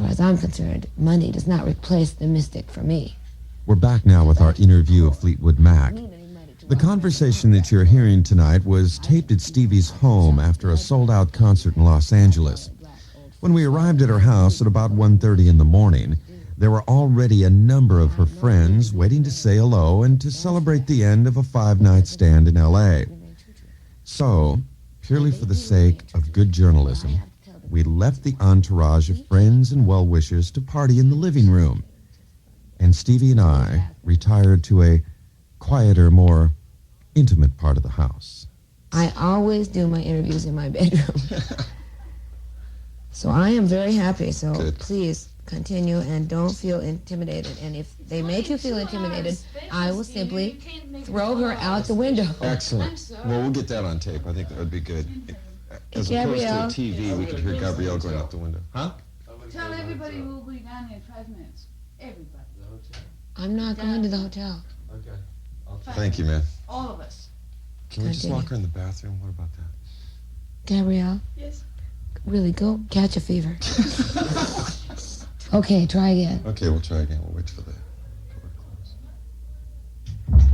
far as I'm concerned, money does not replace the mystic for me. We're back now with our interview of Fleetwood Mac. The conversation that you're hearing tonight was taped at Stevie's home after a sold-out concert in Los Angeles. When we arrived at her house at about 1:30 in the morning, there were already a number of her friends waiting to say hello and to celebrate the end of a 5-night stand in L.A. So, purely for the sake of good journalism, we left the entourage of friends and well-wishers to party in the living room. And Stevie and I retired to a quieter, more intimate part of the house. I always do my interviews in my bedroom. So I am very happy. So Good. Please continue and don't feel intimidated. And if they make you feel intimidated, I will simply throw her out the window. Excellent. Well, we'll get that on tape. I think that would be good. As Gabrielle. opposed to a TV, we could hear Gabrielle going out the window. Huh? Tell everybody we'll be down here in 5 minutes. Everybody. I'm not going to the hotel. Okay. Thank you, man. All of us. Can we just Continue. lock her in the bathroom? What about that? Gabrielle, Yes. really go catch a fever. Okay, try again. Okay, we'll try again. We'll wait for the door to close.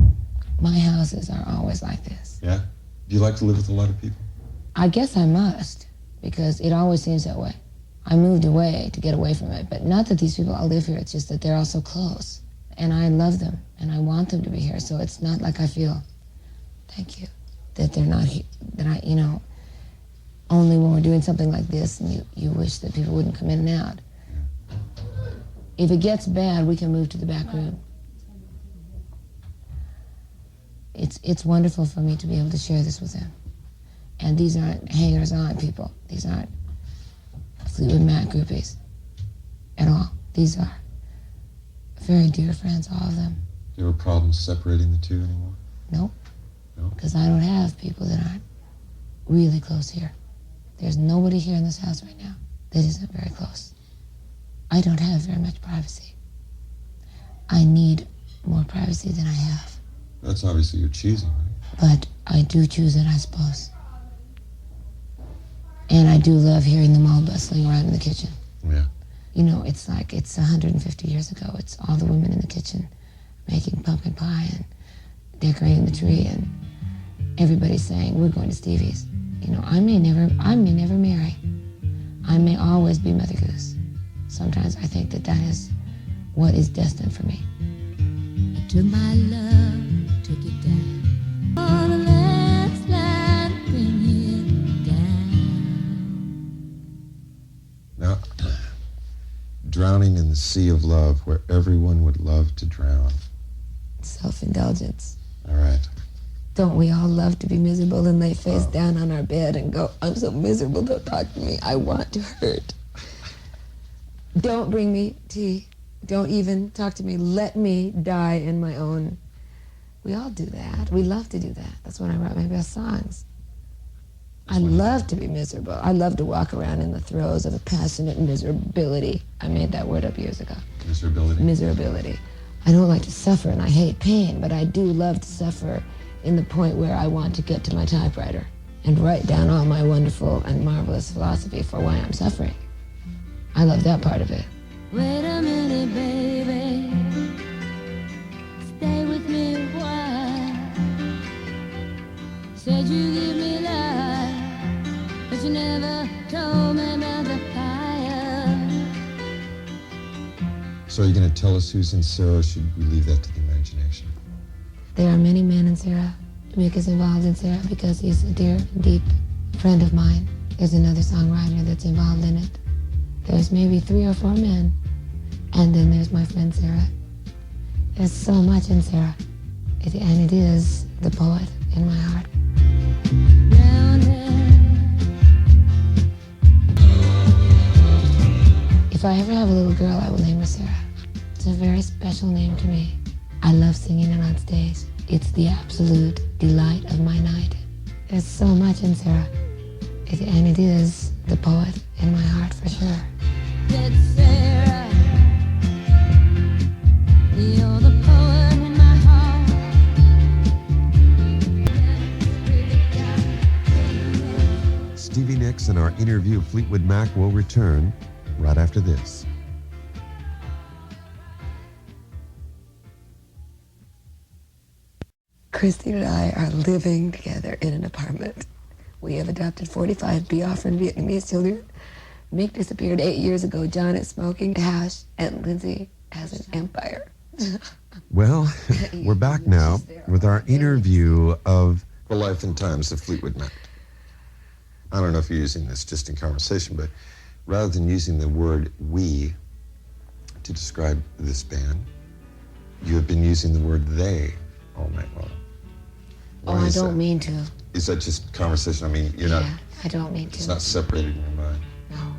My houses are always like this. Yeah? Do you like to live with a lot of people? I guess I must, because it always seems that way. I moved away to get away from it, but not that these people all live here, it's just that they're all so close. And I love them, and I want them to be here, so it's not like I feel, thank you, that they're not here, that I, only when we're doing something like this, and you wish that people wouldn't come in and out. If it gets bad, we can move to the back room. It's wonderful for me to be able to share this with them. And these aren't hangers-on people. These aren't Fleetwood Mac groupies at all. These are very dear friends, all of them. Do you have a problem separating the two anymore? Nope. No? Because I don't have people that aren't really close here. There's nobody here in this house right now that isn't very close. I don't have very much privacy. I need more privacy than I have. That's obviously you're choosing, right? But I do choose it, I suppose. And I do love hearing them all bustling around in the kitchen. Yeah. It's like it's 150 years ago. It's all the women in the kitchen making pumpkin pie and decorating the tree, and everybody saying, we're going to Stevie's. I may never marry. I may always be Mother Goose. Sometimes I think that is what is destined for me. I took my love, took it down. On the landslide, bring it down. Now, drowning in the sea of love where everyone would love to drown. Self-indulgence. All right. Don't we all love to be miserable and lay face down on our bed and go, I'm so miserable, don't talk to me, I want to hurt. Don't bring me tea. Don't even talk to me. Let me die in my own. We all do that. We love to do that. That's when I write my best songs. I love to be miserable. I love to walk around in the throes of a passionate miserability. I made that word up years ago. Miserability. Miserability. I don't like to suffer, and I hate pain, but I do love to suffer in the point where I want to get to my typewriter and write down all my wonderful and marvelous philosophy for why I'm suffering. I love that part of it. Wait a minute, baby. Stay with me a while. Said you give me life, but you never told me about the fire. So are you going to tell us who's in Sarah, or should we leave that to the imagination? There are many men in Sarah. Mick is involved in Sarah because he's a dear, deep friend of mine. There's another songwriter that's involved in it. There's maybe 3 or 4 men. And then there's my friend Sarah. There's so much in Sarah. And it is the poet in my heart. If I ever have a little girl, I will name her Sarah. It's a very special name to me. I love singing it on stage. It's the absolute delight of my night. There's so much in Sarah. And it is the poet in my heart for sure. That's Sarah. You're the poet in my heart. Stevie Nicks and our interview of Fleetwood Mac will return right after this. Christine and I are living together in an apartment. We have adopted 45 Biafran Vietnamese children. Mick disappeared 8 years ago. John is smoking hash, and Lindsay has an empire. Well, we're back now with our interview of The Life and Times of Fleetwood Mac. I don't know if you're using this just in conversation, but rather than using the word we to describe this band, you have been using the word they all night long. I don't mean to. Is that just conversation? I mean, you're not... I don't mean to. It's not separated in your mind. No.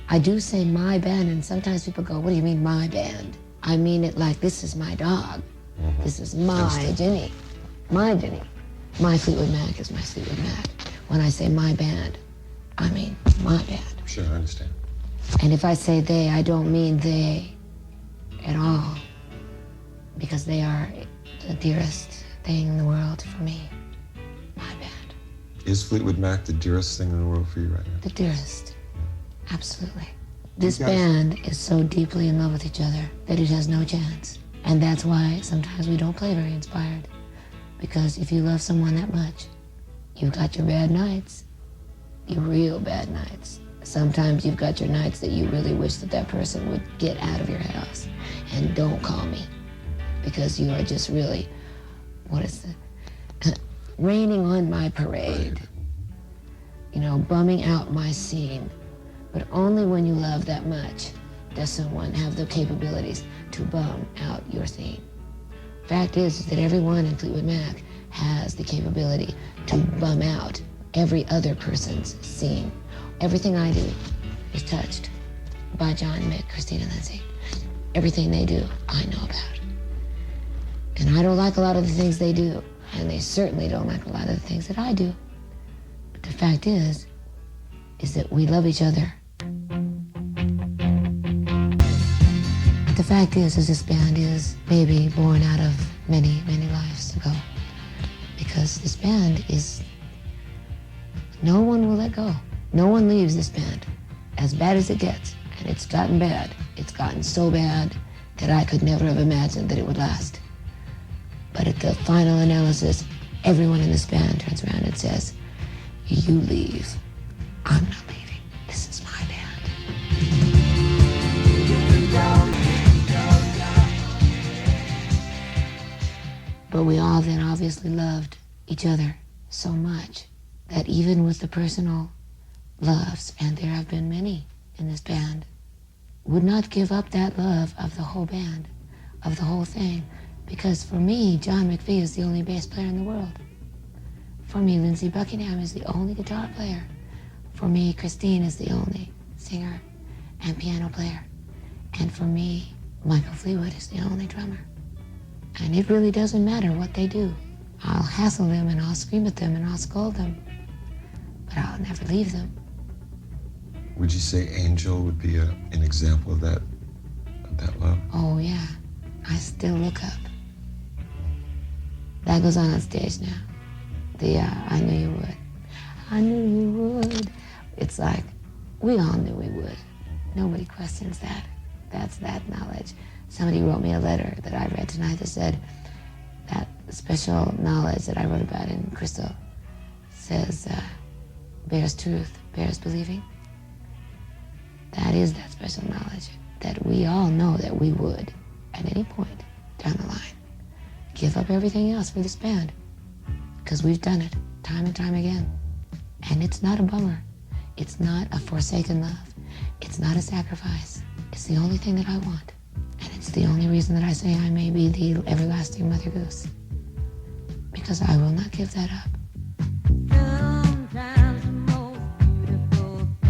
I do say my band, and sometimes people go, what do you mean my band? I mean it like this is my dog. Mm-hmm. This is my Jenny. My Jenny. My Fleetwood Mac is my Fleetwood Mac. When I say my band, I mean my band. Sure, I understand. And if I say they, I don't mean they at all, because they are the dearest thing in the world for me. My band. Is Fleetwood Mac the dearest thing in the world for you right now? The dearest. Absolutely. This band is so deeply in love with each other that it has no chance. And that's why sometimes we don't play very inspired. Because if you love someone that much, you've got your bad nights. Your real bad nights. Sometimes you've got your nights that you really wish that that person would get out of your house. And don't call me. Because you are just really, raining on my parade. You know, bumming out my scene. But only when you love that much does someone have the capabilities to bum out your scene. Fact is that everyone in Fleetwood Mac has the capability to bum out every other person's scene. Everything I do is touched by John, Mick, Christine, and Lindsay. Everything they do, I know about. And I don't like a lot of the things they do, and they certainly don't like a lot of the things that I do. But the fact is that we love each other. The fact is this band is maybe born out of many, many lives ago. Because this band is, no one will let go. No one leaves this band. As bad as it gets, and it's gotten bad. It's gotten so bad that I could never have imagined that it would last. But at the final analysis, everyone in this band turns around and says, you leave. I'm not leaving. This is my band. But we all then obviously loved each other so much that even with the personal loves, and there have been many in this band, would not give up that love of the whole band, of the whole thing. Because for me, John McVie is the only bass player in the world. For me, Lindsey Buckingham is the only guitar player. For me, Christine is the only singer and piano player. And for me, Michael Fleetwood is the only drummer. And it really doesn't matter what they do. I'll hassle them and I'll scream at them and I'll scold them, but I'll never leave them. Would you say Angel would be an example of that love? Oh yeah, I still look up. That goes on stage now. I knew you would. I knew you would. It's like, we all knew we would. Nobody questions that. That's that knowledge. Somebody wrote me a letter that I read tonight that said that special knowledge that I wrote about in Crystal says, bears truth, bears believing. That is that special knowledge that we all know that we would, at any point down the line, give up everything else for this band. Because we've done it time and time again. And it's not a bummer. It's not a forsaken love. It's not a sacrifice. It's the only thing that I want. And it's the only reason that I say I may be the everlasting Mother Goose. Because I will not give that up.